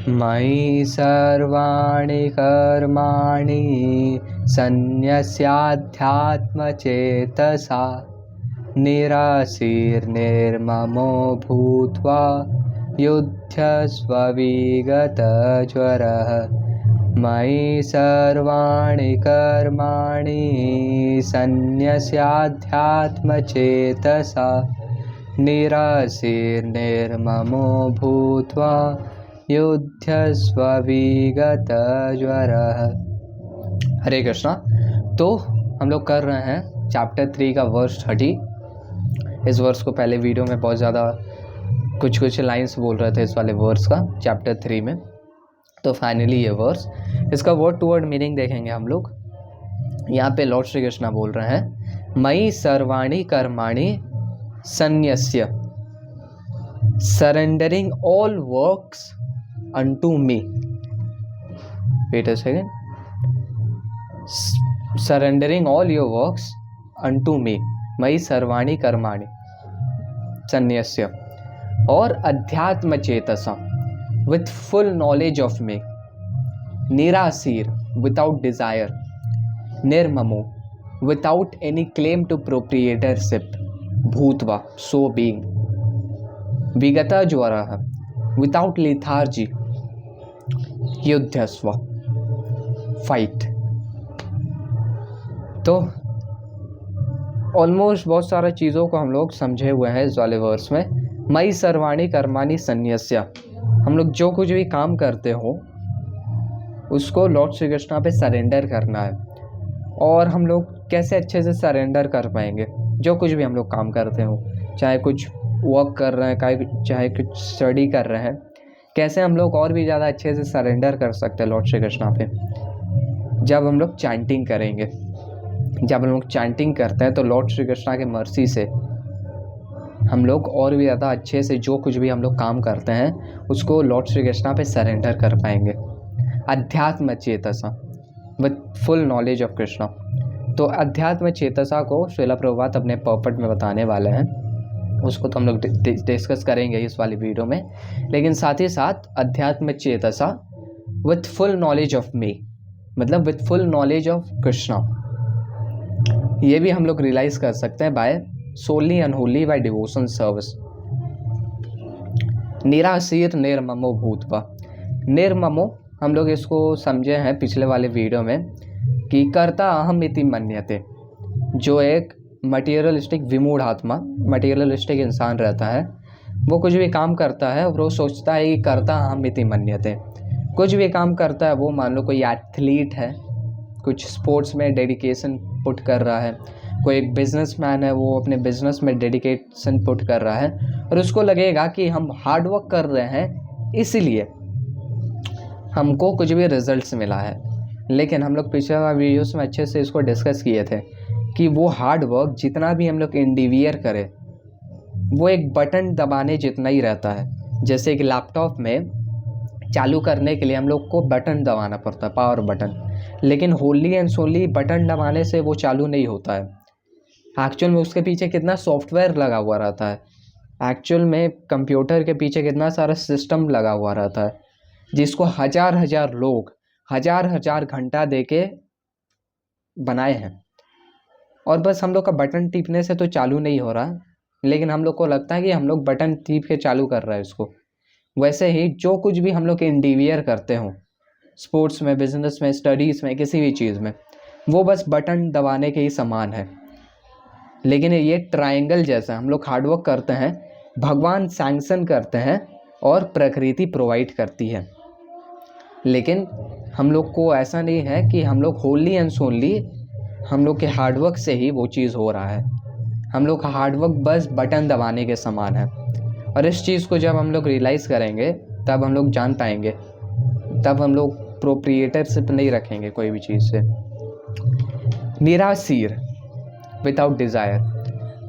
मयि सर्वाणि कर्माणि सन्न्यस्याध्यात्मचेतसा निराशीर्निर्ममो भूत्वा युध्यस्व विगतज्वरः। मयि सर्वाणि कर्माणि सन्न्यस्याध्यात्मचेतसा निराशीर्निर्ममो भूत्वा युध्यस्व विगतज्वरः। हरे कृष्णा। तो हम लोग कर रहे हैं चैप्टर 3 का वर्स 30। इस वर्स को पहले वीडियो में बहुत ज़्यादा कुछ लाइंस बोल रहे थे इस वाले वर्स का चैप्टर 3 में। तो फाइनली ये वर्स, इसका वर्ड टू वर्ड मीनिंग देखेंगे हम लोग। यहाँ पे लॉर्ड श्री कृष्णा बोल रहे हैं, मयि सर्वाणि कर्माणि सन्न्यस्य, surrendering all works unto me. Wait a second. Surrendering all your works unto me. मयि सर्वाणि कर्माणि सन्न्यस्य, और अध्यात्म चेतसा, with full knowledge of me. निराशीर, without desire. निर्ममो, without any claim to proprietorship. भूत्वा, so being. विगता ज्वरः, without lethargy. युद्धस्व, फाइट। तो ऑलमोस्ट बहुत सारा चीज़ों को हम लोग समझे हुए हैं इस वाले वर्स में। मयि सर्वाणि कर्माणि सन्न्यस्य, हम लोग जो कुछ भी काम करते हो उसको लॉर्ड श्री कृष्णा पे सरेंडर करना है। और हम लोग कैसे अच्छे से सरेंडर कर पाएंगे? जो कुछ भी हम लोग काम करते हो, चाहे कुछ वर्क कर रहे हैं, चाहे कुछ स्टडी कर रहे हैं, कैसे हम लोग और भी ज़्यादा अच्छे से सरेंडर कर सकते हैं लॉर्ड श्री कृष्णा पे? जब हम लोग चैंटिंग करेंगे। जब हम लोग चैंटिंग करते हैं तो लॉर्ड श्री कृष्णा के मर्सी से हम लोग और भी ज़्यादा अच्छे से जो कुछ भी हम लोग काम करते हैं उसको लॉर्ड श्री कृष्णा पे सरेंडर कर पाएंगे। अध्यात्म चेतसा, with full knowledge of Krishna. तो अध्यात्म चेतसा को श्रील प्रभुपाद अपने पर्पट में बताने वाले हैं, उसको तो हम लोग डिस्कस करेंगे इस वाली वीडियो में। लेकिन साथ ही साथ अध्यात्म चेतसा with full knowledge of me, मतलब with full knowledge of Krishna, ये भी हम लोग रियलाइज कर सकते हैं by solely and wholly by devotion service. निराशीर निर्ममो भूत्वा। निर्ममो हम लोग इसको समझे हैं पिछले वाले वीडियो में कि कर्ता अहम इति मन्यते। जो एक मटीरियलिस्टिक विमूढ़ आत्मा, मटीरियलिस्टिक इंसान रहता है, वो कुछ भी काम करता है और वो सोचता है कि कर्ता अहम इति मन्यते। कुछ भी काम करता है वो, मान लो कोई एथलीट है, कुछ स्पोर्ट्स में डेडिकेशन पुट कर रहा है, कोई एक बिजनेसमैन है, वो अपने बिजनेस में डेडिकेशन पुट कर रहा है और उसको लगेगा कि हम हार्ड वर्क कर रहे हैं इसलिए हमको कुछ भी रिजल्ट्स मिला है। लेकिन हम लोग पिछले वीडियोस में अच्छे से इसको डिस्कस किए थे कि वो हार्ड वर्क जितना भी हम लोग इंडिवियर करें वो एक बटन दबाने जितना ही रहता है। जैसे कि लैपटॉप में चालू करने के लिए हम लोग को बटन दबाना पड़ता है, पावर बटन। लेकिन होली एंड सोली बटन दबाने से वो चालू नहीं होता है। एक्चुअल में उसके पीछे कितना सॉफ्टवेयर लगा हुआ रहता है, एक्चुअल में कंप्यूटर के पीछे कितना सारा सिस्टम लगा हुआ रहता है, जिसको हजार लोग हजार घंटा देके बनाए हैं। और बस हम लोग का बटन टिपने से तो चालू नहीं हो रहा, लेकिन हम लोग को लगता है कि हम लोग बटन टिप के चालू कर रहे हैं इसको। वैसे ही जो कुछ भी हम लोग इंडिवियर करते हो, स्पोर्ट्स में, बिजनेस में, स्टडीज़ में, किसी भी चीज़ में, वो बस बटन दबाने के ही समान है। लेकिन ये ट्रायंगल जैसा हम लोग हार्डवर्क करते हैं, भगवान सैंक्शन करते हैं और प्रकृति प्रोवाइड करती है। लेकिन हम लोग को ऐसा नहीं है कि हम लोग होली एंड सोनली हम लोग के हार्डवर्क से ही वो चीज़ हो रहा है। हम लोग का हार्डवर्क बस बटन दबाने के समान है। और इस चीज़ को जब हम लोग रियलाइज़ करेंगे तब हम लोग जान पाएंगे, तब हम लोग प्रोप्रिएटरशिप नहीं रखेंगे कोई भी चीज़ से। निराशीर, विदाउट डिज़ायर।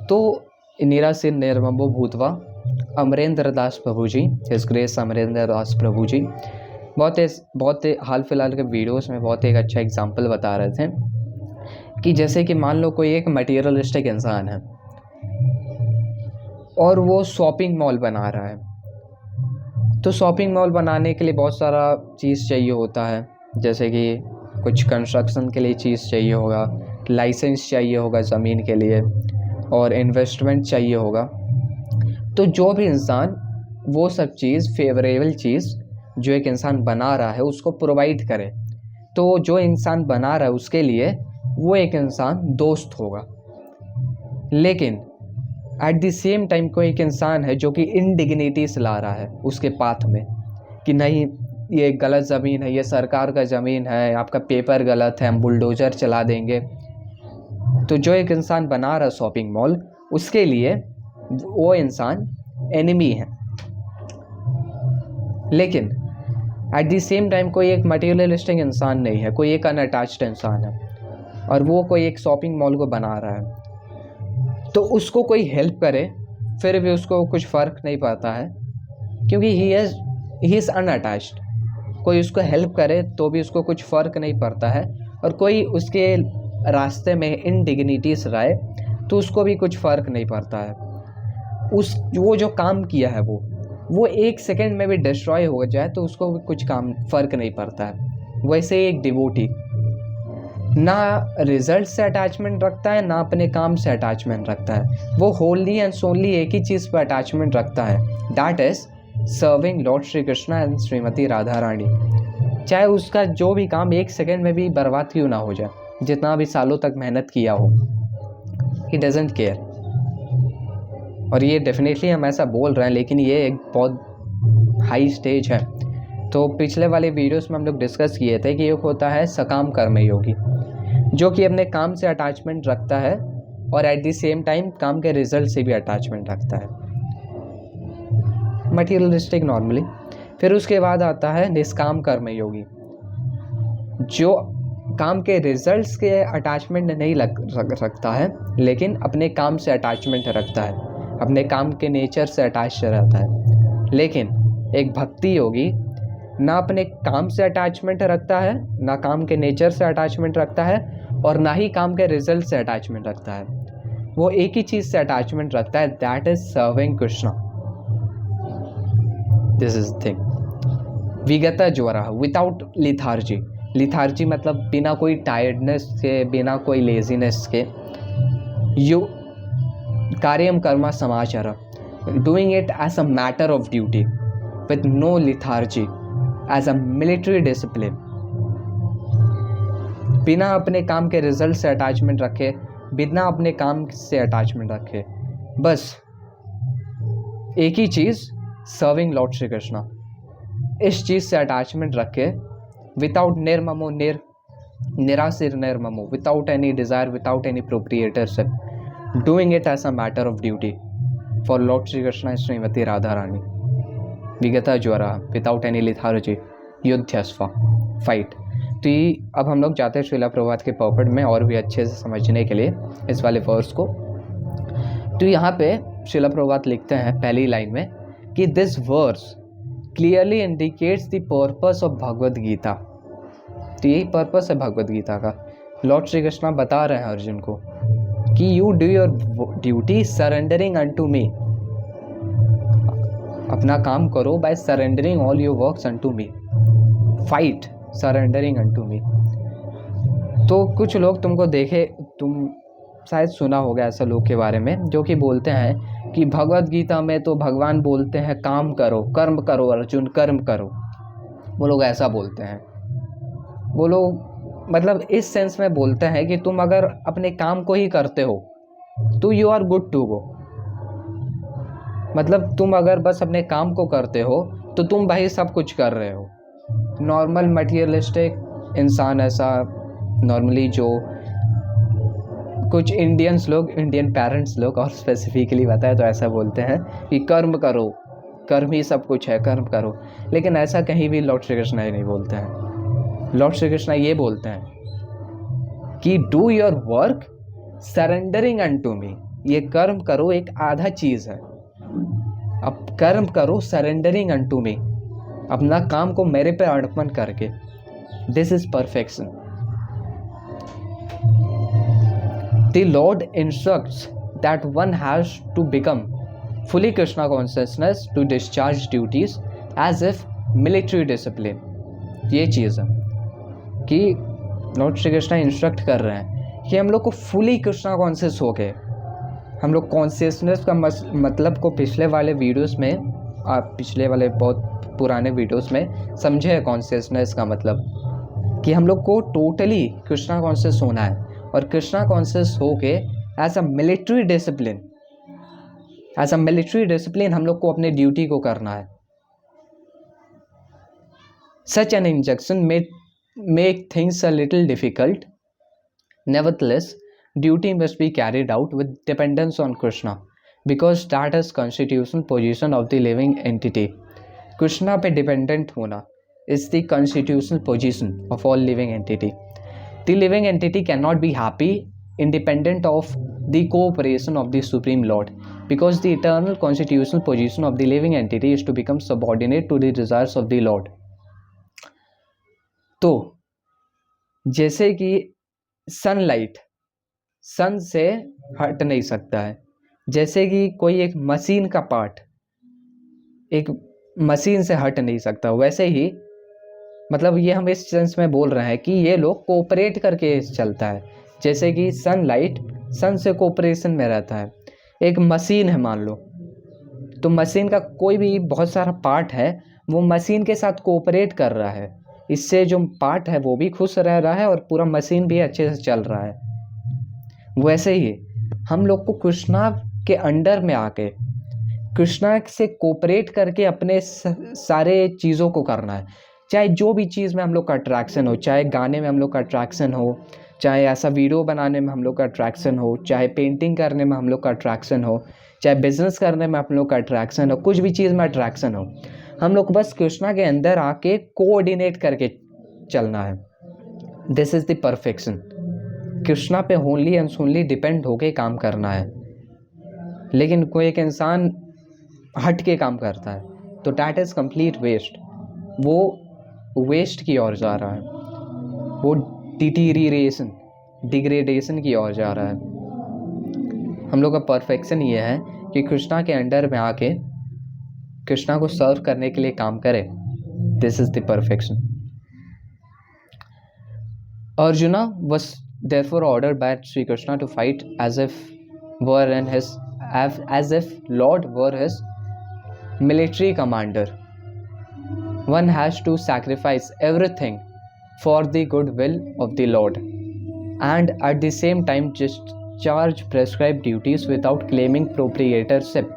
तो निराशीर निर्ममो भूत्वा, अमरेंद्र दास प्रभु जी, हिज ग्रेस अमरेंद्र दास प्रभु जी बहुत हाल फिलहाल के वीडियोस में बहुत एक अच्छा एग्जाम्पल बता रहे थे कि जैसे कि मान लो कोई एक मटीरियलिस्टिक इंसान है और वो शॉपिंग मॉल बना रहा है, तो शॉपिंग मॉल बनाने के लिए बहुत सारा चीज़ चाहिए होता है, जैसे कि कुछ कंस्ट्रक्शन के लिए चीज़ चाहिए होगा, लाइसेंस चाहिए होगा ज़मीन के लिए, और इन्वेस्टमेंट चाहिए होगा। तो जो भी इंसान वो सब चीज़, फेवरेबल चीज़ जो एक इंसान बना रहा है उसको प्रोवाइड करे, तो जो इंसान बना रहा है उसके लिए वो एक इंसान दोस्त होगा। लेकिन एट द सेम टाइम कोई एक इंसान है जो कि इनडिग्निटीज ला रहा है उसके पाथ में, कि नहीं ये गलत ज़मीन है, ये सरकार का ज़मीन है, आपका पेपर गलत है, हम बुलडोज़र चला देंगे। तो जो एक इंसान बना रहा है शॉपिंग मॉल, उसके लिए वो इंसान एनिमी है। लेकिन एट द सेम टाइम कोई एक मटेरियलिस्टिक इंसान नहीं है, कोई एक अनअटैच्ड इंसान है, और वो कोई एक शॉपिंग मॉल को बना रहा है, तो उसको कोई हेल्प करे फिर भी उसको कुछ फ़र्क नहीं पड़ता है, क्योंकि ही इज़ अनअटैच्ड। कोई उसको हेल्प करे तो भी उसको कुछ फ़र्क नहीं पड़ता है, और कोई उसके रास्ते में इनडिग्निटीज लाए तो उसको भी कुछ फ़र्क नहीं पड़ता है। वो जो काम किया है वो 1 सेकेंड में भी डिस्ट्रॉय हो जाए तो उसको भी कुछ फ़र्क नहीं पड़ता है। वैसे एक डिवोटी ना रिजल्ट से अटैचमेंट रखता है, ना अपने काम से अटैचमेंट रखता है, वो होली एंड सोनली एक ही चीज़ पर अटैचमेंट रखता है, that is serving lord Shri Krishna and Shrimati Radha Rani. चाहे उसका जो भी काम 1 सेकेंड में भी बर्बाद क्यों ना हो जाए, जितना भी सालों तक मेहनत किया हो, ही डजंट केयर। और ये डेफिनेटली हम ऐसा बोल रहे हैं, लेकिन ये एक बहुत हाई स्टेज है। तो पिछले वाले वीडियोस में हम लोग डिस्कस किए थे कि एक होता है सकाम कर्म योगी, जो कि अपने काम से अटैचमेंट रखता है और एट द सेम टाइम काम के रिजल्ट से भी अटैचमेंट रखता है, मटीरियलिस्टिक नॉर्मली। फिर उसके बाद आता है निष्काम कर्म योगी, जो काम के रिजल्ट्स के अटैचमेंट नहीं रखता है, लेकिन अपने काम से अटैचमेंट रखता है, अपने काम के नेचर से अटैच रहता है। लेकिन एक भक्ति योगी ना अपने काम से अटैचमेंट रखता है, ना काम के नेचर से अटैचमेंट रखता है, और ना ही काम के रिजल्ट से अटैचमेंट रखता है। वो एक ही चीज़ से अटैचमेंट रखता है, that is serving Krishna. This is thing. विगता ज्वरा विदाउट लिथार्जी। लिथार्जी मतलब बिना कोई टायर्डनेस के, बिना कोई लेजीनेस के, यू कार्यम कर्मा समाचार, doing it as a matter of duty with no lethargy, as a military discipline. बिना अपने काम के रिजल्ट से अटैचमेंट रखे, बिना अपने काम से अटैचमेंट रखे, बस एक ही चीज़, सर्विंग लॉर्ड श्री कृष्णा, इस चीज़ से अटैचमेंट रखे, विदाउट निर्ममो निरासिर निर्ममो, without any desire, without any proprietorship, doing it as a matter of duty for lord Shri Krishna and Shrimati Radha Rani. विगता ज्वरा विदाउट एनी लिथार्जी, युद्धस्वा, फाइट। तो ये अब हम लोग जाते हैं श्रीला प्रभुपाद के पर्पट में और भी अच्छे से समझने के लिए इस वाले वर्स को। तो यहाँ पे श्रीला प्रभुपाद लिखते हैं पहली लाइन में कि this verse clearly indicates the purpose of Bhagavad Gita. तो यही पर्पस है भगवद गीता का। लॉर्ड श्री कृष्णा बता रहे हैं अर्जुन को कि you do your duty surrendering unto me, अपना काम करो by surrendering all your works unto me, fight surrendering unto me. तो कुछ लोग तुमको देखे, तुम शायद सुना होगा ऐसा लोग के बारे में जो कि बोलते हैं कि भगवद गीता में तो भगवान बोलते हैं काम करो, कर्म करो अर्जुन, कर्म करो। वो लोग ऐसा बोलते हैं, वो लोग मतलब इस सेंस में बोलते हैं कि तुम अगर अपने काम को ही करते हो तो you are good to go. मतलब तुम अगर बस अपने काम को करते हो तो तुम भाई सब कुछ कर रहे हो। नॉर्मल मटीरियलिस्टिक इंसान ऐसा नॉर्मली, जो कुछ इंडियंस लोग, इंडियन पेरेंट्स लोग और स्पेसिफिकली बताए तो ऐसा बोलते हैं कि कर्म करो, कर्म ही सब कुछ है, कर्म करो। लेकिन ऐसा कहीं भी लॉर्ड श्री कृष्ण नहीं बोलते हैं। लॉर्ड श्री कृष्ण ये बोलते हैं कि do your work surrendering unto me. ये कर्म करो एक आधा चीज़ है, अब कर्म करो सरेंडरिंग अनटू मी, अपना काम को मेरे पे अर्पण करके। This is perfection. The Lord instructs that one has to become fully Krishna consciousness to discharge duties as if military discipline. ये चीज़ है कि लॉर्ड श्री कृष्णा इंस्ट्रक्ट कर रहे हैं कि हम लोग को फुली कृष्णा कॉन्शियस हो गए। हम लोग कॉन्शियसनेस का मतलब को पिछले वाले वीडियोस में, आप पिछले वाले बहुत पुराने वीडियोस में समझे है कॉन्शियसनेस का मतलब, कि हम लोग को टोटली कृष्णा कॉन्शियस होना है। और कृष्णा कॉन्शियस हो के एज अ मिलिट्री डिसिप्लिन हम लोग को अपने ड्यूटी को करना है। Such an injunction may make things a little difficult. Nevertheless, duty must be carried out with dependence on Krishna, because that is constitutional position of the living entity. Krishna पे dependent होना is the constitutional position of all living entity. The living entity cannot be happy independent of the cooperation of the Supreme Lord, because the eternal constitutional position of the living entity is to become subordinate to the desires of the Lord. तो जैसे कि sunlight सन से हट नहीं सकता है, जैसे कि कोई एक मशीन का पार्ट एक मशीन से हट नहीं सकता, वैसे ही मतलब ये हम इस सेंस में बोल रहे हैं कि ये लोग कोऑपरेट करके चलता है। जैसे कि सनलाइट सन से कोऑपरेशन में रहता है। एक मशीन है मान लो, तो मशीन का कोई भी बहुत सारा पार्ट है, वो मशीन के साथ कोऑपरेट कर रहा है। इससे जो पार्ट है वो भी खुश रह रहा है और पूरा मशीन भी अच्छे से चल रहा है। वैसे ही हम लोग को कृष्णा के अंडर में आके कृष्णा से कोऑपरेट करके अपने सारे चीज़ों को करना है। चाहे जो भी चीज़ में हम लोग का अट्रैक्शन हो, चाहे गाने में हम लोग का अट्रैक्शन हो, चाहे ऐसा वीडियो बनाने में हम लोग का अट्रैक्शन हो, चाहे पेंटिंग करने में हम लोग का अट्रैक्शन हो, चाहे बिजनेस करने में हम लोग का अट्रैक्शन हो, कुछ भी चीज़ में अट्रैक्शन हो, हम लोग बस कृष्णा के अंदर आके कोऑर्डिनेट करके चलना है। This is the perfection. Krishna पे ओनली एंड सोनली डिपेंड होके काम करना है। लेकिन कोई एक इंसान हट के काम करता है तो डैट इज़ कंप्लीट वेस्ट। वो वेस्ट की ओर जा रहा है, वो डिग्रेडेशन की ओर जा रहा है। हम लोग का परफेक्शन ये है कि कृष्णा के अंडर में आके कृष्णा को सर्व करने के लिए काम करें। This is the perfection. Arjuna was therefore ordered by Sri Krishna to fight as if Lord were his military commander. One has to sacrifice everything for the goodwill of the Lord, and at the same time discharge prescribed duties without claiming proprietorship.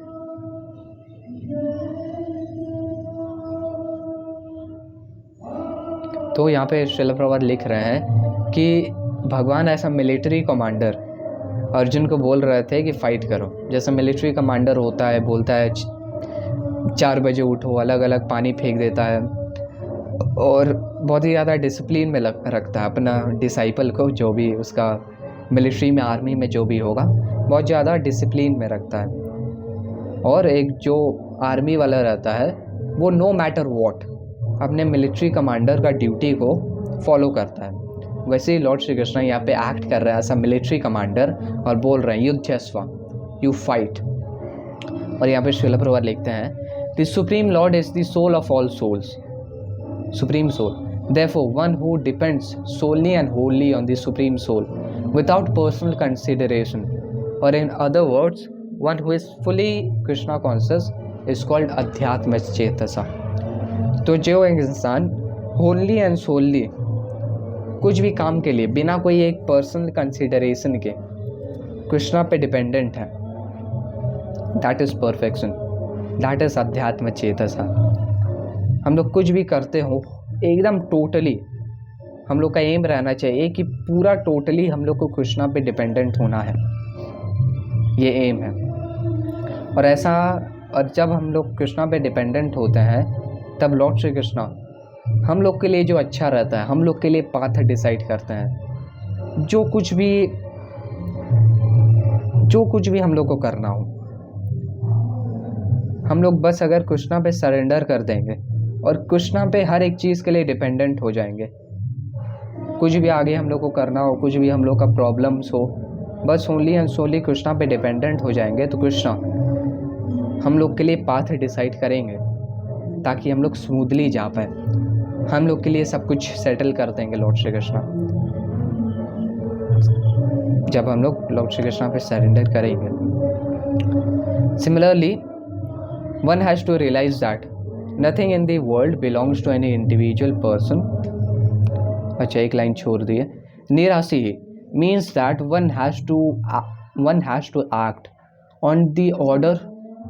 तो यहाँ पे श्रील प्रभुपाद लिख रहे हैं कि भगवान ऐसा military commander Arjun को बोल रहे थे कि फाइट करो। जैसे मिलिट्री कमांडर होता है, बोलता है 4 बजे उठो, अलग अलग पानी फेंक देता है और बहुत ही ज़्यादा डिसिप्लिन में रखता है अपना डिसाइपल को, जो भी उसका मिलिट्री में आर्मी में जो भी होगा बहुत ज़्यादा डिसिप्लिन में रखता है। और एक जो आर्मी वाला रहता है वो नो मैटर वॉट अपने मिलिट्री कमांडर का ड्यूटी को फॉलो करता है। वैसे ही लॉर्ड श्री कृष्ण यहाँ पे एक्ट कर रहा है ऐसा मिलिट्री कमांडर और बोल रहे हैं युद्धस्व, यू फाइट। और यहाँ पे श्रील प्रभुपाद लिखते हैं the supreme lord is the soul of all souls, supreme soul, therefore one who depends solely and wholly on the supreme soul without personal consideration, or in other words one who is fully Krishna conscious is called अध्यात्म चेतसा। तो जो एक इंसान होनली and solely कुछ भी काम के लिए बिना कोई एक पर्सनल कंसिडरेशन के कृष्णा पे डिपेंडेंट है, that is perfection, that is अध्यात्म चेतसा। हम लोग कुछ भी करते हो एकदम टोटली हम लोग का एम रहना चाहिए कि पूरा टोटली हम लोग को कृष्णा पे डिपेंडेंट होना है, ये एम है। और ऐसा, और जब हम लोग कृष्णा पे डिपेंडेंट होते हैं तब लॉर्ड श्री कृष्णा हम लोग के लिए जो अच्छा रहता है, हम लोग के लिए पाथ डिसाइड करते हैं। जो कुछ भी हम लोग को करना हो, हम लोग बस अगर कृष्णा पे सरेंडर कर देंगे और कृष्णा पे हर एक चीज़ के लिए डिपेंडेंट हो जाएंगे, कुछ भी आगे हम लोग को करना हो, कुछ भी हम लोग का प्रॉब्लम्स हो, बस ओनली एंड सोनली कृष्णा पे डिपेंडेंट हो जाएंगे, तो कृष्णा हम लोग के लिए पाथ डिसाइड करेंगे। ताकि हम लोग स्मूथली जा पाए। हम लोग के लिए सब कुछ सेटल कर देंगे लॉर्ड श्री कृष्णा, जब हम लोग लॉर्ड श्री कृष्णा पे सरेंडर करेंगे। Similarly one has to realize that nothing in the world belongs to any individual person. अच्छा, एक लाइन छोड़ दी है। निराशी means that one has to act on the order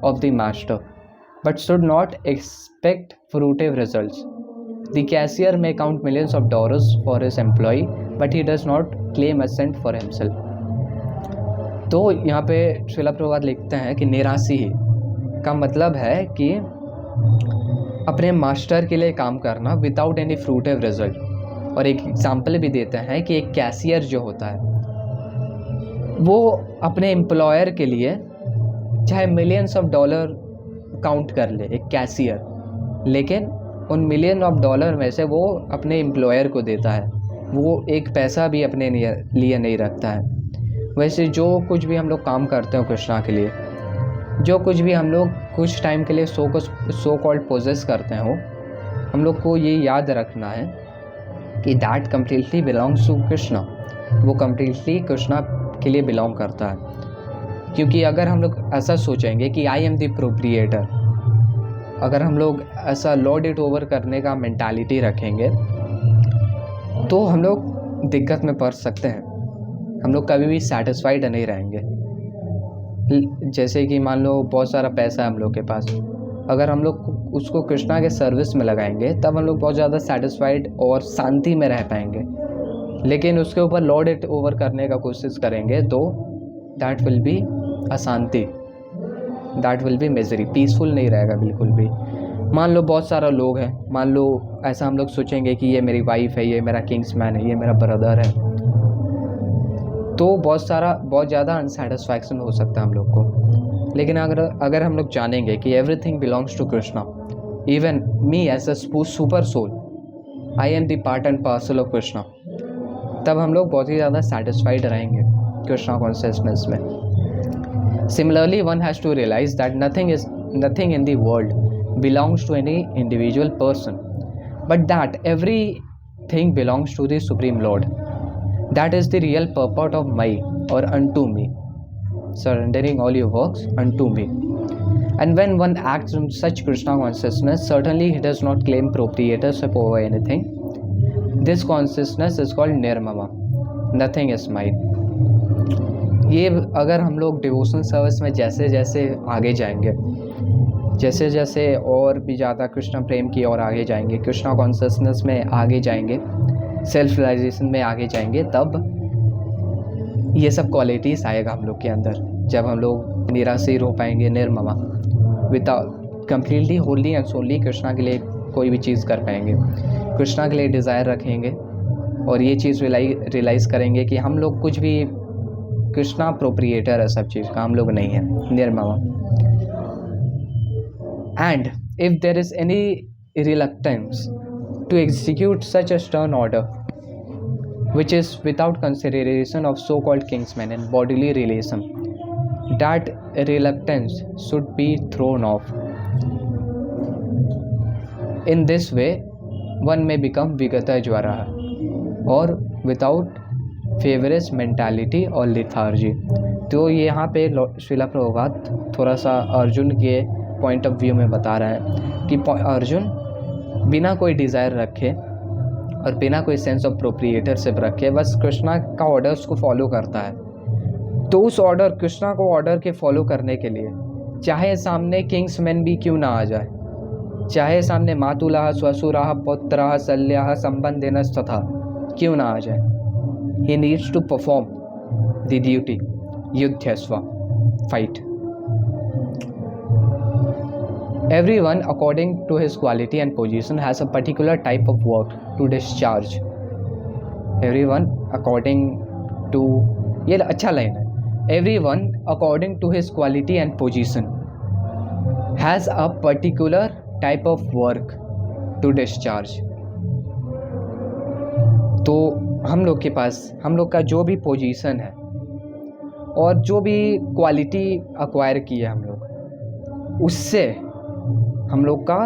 of the master, but should not expect fruitive results. The cashier may count millions of dollars for his employee, but he does not claim a cent for himself. तो यहाँ पे श्रीला प्रभुपाद लिखते हैं कि निराशी का मतलब है कि अपने मास्टर के लिए काम करना विदाउट एनी फ्रूटिव रिजल्ट। और एक एग्जाम्पल भी देते हैं कि एक कैशियर जो होता है वो अपने एम्प्लॉयर के लिए चाहे मिलियंस ऑफ डॉलर काउंट कर ले, एक कैशियर, लेकिन उन मिलियन ऑफ डॉलर में से वो अपने एम्प्लॉयर को देता है, वो एक पैसा भी अपने लिए नहीं रखता है। वैसे जो कुछ भी हम लोग काम करते हो कृष्णा के लिए, जो कुछ भी हम लोग कुछ टाइम के लिए सो कॉल्ड पोजेस करते हो, हम लोग को ये याद रखना है कि that completely belongs to Krishna, वो कम्प्लीटली कृष्णा के लिए बिलोंग करता है। क्योंकि अगर हम लोग ऐसा सोचेंगे कि आई एम द प्रोप्रिएटर, अगर हम लोग ऐसा लॉर्ड इट ओवर करने का मेंटालिटी रखेंगे तो हम लोग दिक्कत में पड़ सकते हैं। हम लोग कभी भी सेटिस्फाइड नहीं रहेंगे। जैसे कि मान लो बहुत सारा पैसा है हम लोग के पास, अगर हम लोग उसको कृष्णा के सर्विस में लगाएंगे तब हम लोग बहुत ज़्यादा सेटिस्फाइड और शांति में रह पाएंगे। लेकिन उसके ऊपर लॉर्ड इट ओवर करने का कोशिश करेंगे तो दैट विल बी अशांति, that will be misery, peaceful नहीं रहेगा बिल्कुल भी। मान लो बहुत सारा लोग हैं, मान लो ऐसा हम लोग सोचेंगे कि ये मेरी वाइफ है, ये मेरा किंग्समैन है, ये मेरा ब्रदर है, तो बहुत ज़्यादा अनसेटिस्फैक्शन हो सकता है हम लोग को। लेकिन अगर हम लोग जानेंगे कि everything belongs to Krishna, even me as a super soul, I am the part and parcel of Krishna, तब हम लोग बहुत ही ज़्यादा सेटिस्फाइड रहेंगे कृष्णा कॉन्शियसनेस में। Similarly, one has to realize that nothing in the world belongs to any individual person, but that everything belongs to the Supreme Lord. That is the real purport of my or unto me, surrendering all your works unto me. And when one acts in such Krishna consciousness, certainly he does not claim proprietorship over anything. This consciousness is called nirmama. Nothing is mine. ये अगर हम लोग devotional service में जैसे जैसे आगे जाएंगे, जैसे जैसे और भी ज़्यादा कृष्ण प्रेम की ओर आगे जाएंगे, कृष्णा कॉन्शियसनेस में आगे जाएंगे, सेल्फ रियलाइजेशन में आगे जाएंगे, तब ये सब क्वालिटीज़ आएगा हम लोग के अंदर। जब हम लोग निराशीर हो पाएंगे, निर्ममा, without completely wholly and solely Krishna के लिए कोई भी चीज़ कर पाएंगे, कृष्णा के लिए डिज़ायर रखेंगे और ये चीज़ रियलाइज़ करेंगे कि हम लोग कुछ भी कृष्णा प्रोप्रिएटर है सब चीज़ का, हम लोग नहीं है, निर्ममा। And if there is any reluctance to execute such a stern order which is without consideration of so called kinsmen and bodily relation, that reluctance should be thrown off. In this way one may become विगत ज्वारा, और without feverish mentality और lethargy. तो यहाँ पे श्रीला प्रभुपाद थोड़ा सा अर्जुन के पॉइंट ऑफ व्यू में बता रहे हैं कि अर्जुन बिना कोई डिज़ायर रखे और बिना कोई सेंस ऑफ प्रोप्रिएटरशिप रखे बस कृष्णा का ऑर्डर्स को फॉलो करता है। तो उस ऑर्डर, कृष्णा को ऑर्डर के फॉलो करने के लिए चाहे सामने किंग्समैन भी क्यों ना आ जाए, चाहे सामने मातुलाः स्वसुराः पौत्राः शल्याः संबंधिनस्तथा क्यों ना आ जाए, he needs to perform the duty, yudhyasva, fight. Everyone according to his quality and position has a particular type of work to discharge. Everyone according to, ये अच्छा लाइन है, everyone according to his quality and position has a particular type of work to discharge. तो हम लोग के पास, हम लोग का जो भी पोजीशन है और जो भी क्वालिटी अक्वायर की है हम लोग, उससे हम लोग का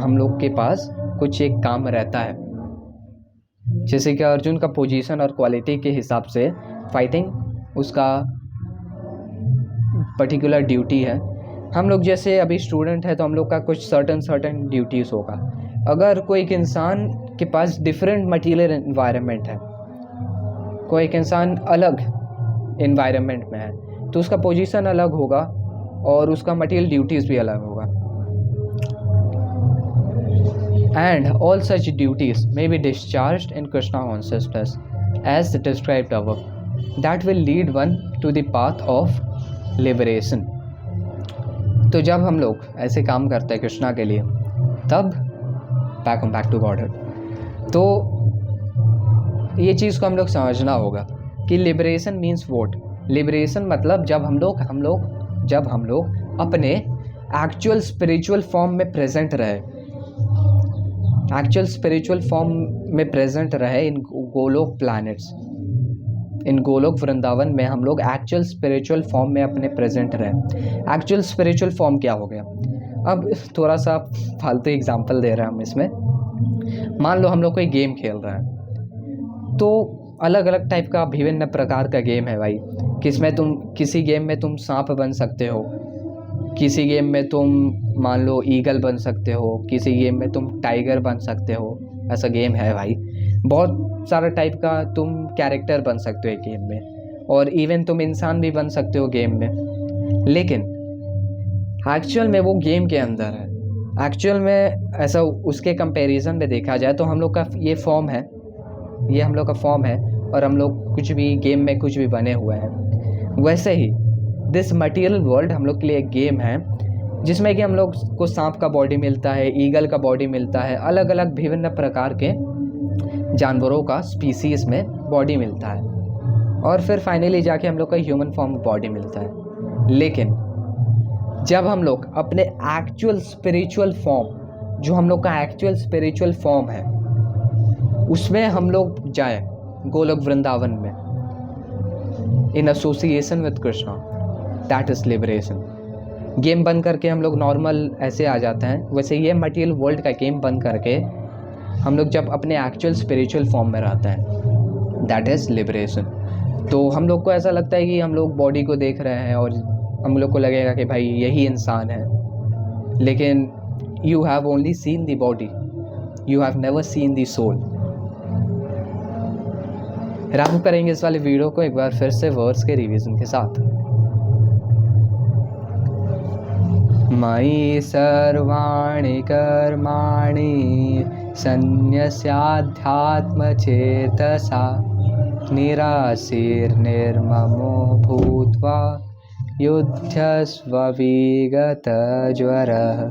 हम लोग के पास कुछ एक काम रहता है, जैसे कि अर्जुन का पोजीशन और क्वालिटी के हिसाब से फाइटिंग उसका पर्टिकुलर ड्यूटी है। हम लोग जैसे अभी स्टूडेंट है तो हम लोग का कुछ सर्टन ड्यूटीज़ होगा। अगर कोई एक इंसान के पास डिफरेंट मटीरियल इन्वायरमेंट है, कोई एक इंसान अलग इन्वायरमेंट में है, तो उसका पोजीशन अलग होगा और उसका मटीरियल ड्यूटीज़ भी अलग होगा। And all such duties may be discharged in Krishna consciousness as described above, that will lead one to the path of liberation. तो जब हम लोग ऐसे काम करते हैं कृष्णा के लिए, तब बैक टू गॉडहेड, तो ये चीज़ को हम लोग समझना होगा कि लिबरेशन मीन्स वोट। लिबरेशन मतलब जब हम लोग अपने एक्चुअल स्पिरिचुअल फॉर्म में प्रेजेंट रहे, एक्चुअल स्पिरिचुअल फॉर्म में प्रेजेंट रहे इन गोलोक प्लैनेट्स, इन गोलोक वृंदावन में हम लोग एक्चुअल स्पिरिचुअल फॉर्म में अपने प्रेजेंट रहे। एक्चुअल स्पिरिचुअल फॉर्म क्या हो गया? अब थोड़ा सा फालतू एग्जांपल दे रहे हैं हम इसमें। मान लो हम लोग कोई गेम खेल रहे हैं, तो अलग अलग टाइप का विभिन्न प्रकार का गेम है भाई। किसी गेम में तुम सांप बन सकते हो, किसी गेम में तुम मान लो ईगल बन सकते हो, किसी गेम में तुम टाइगर बन सकते हो। ऐसा गेम है भाई, बहुत सारा टाइप का तुम कैरेक्टर बन सकते हो एक गेम में, और इवन तुम इंसान भी बन सकते हो गेम में। लेकिन एक्चुअल में वो गेम के अंदर है। एक्चुअल में ऐसा उसके कंपैरिजन में देखा जाए तो हम लोग का ये फॉर्म है, ये हम लोग का फॉर्म है, और हम लोग कुछ भी गेम में कुछ भी बने हुए हैं। वैसे ही दिस मटेरियल वर्ल्ड हम लोग के लिए एक गेम है, जिसमें कि हम लोग को सांप का बॉडी मिलता है, ईगल का बॉडी मिलता है, अलग अलग विभिन्न प्रकार के जानवरों का स्पीसीज़ में बॉडी मिलता है, और फिर फाइनली जाके हम लोग का ह्यूमन फॉर्म बॉडी मिलता है। लेकिन जब हम लोग अपने एक्चुअल स्पिरिचुअल फॉर्म, जो हम लोग का एक्चुअल स्पिरिचुअल फॉर्म है, उसमें हम लोग जाएं गोलोक वृंदावन में in association with Krishna, that is liberation. Game बंद करके हम लोग नॉर्मल ऐसे आ जाते हैं, वैसे ये मटेरियल वर्ल्ड का गेम बंद करके हम लोग जब अपने एक्चुअल स्पिरिचुअल फॉर्म में रहते हैं, दैट इज़ लिबरेशन। तो हम लोग को ऐसा लगता है कि हम लोग बॉडी को देख रहे हैं और हम लोग को लगेगा कि भाई यही इंसान है, लेकिन you have only seen the body, you have never seen the soul. Ram करेंगे इस वाले वीडियो को एक बार फिर से वर्ड्स के रिवीजन के साथ। मयि सर्वाणि कर्माणि सन्न्यस्याध्यात्मचेतसा निराशीर्निर्ममो भूत्वा युध्यस्व विगतज्वरः।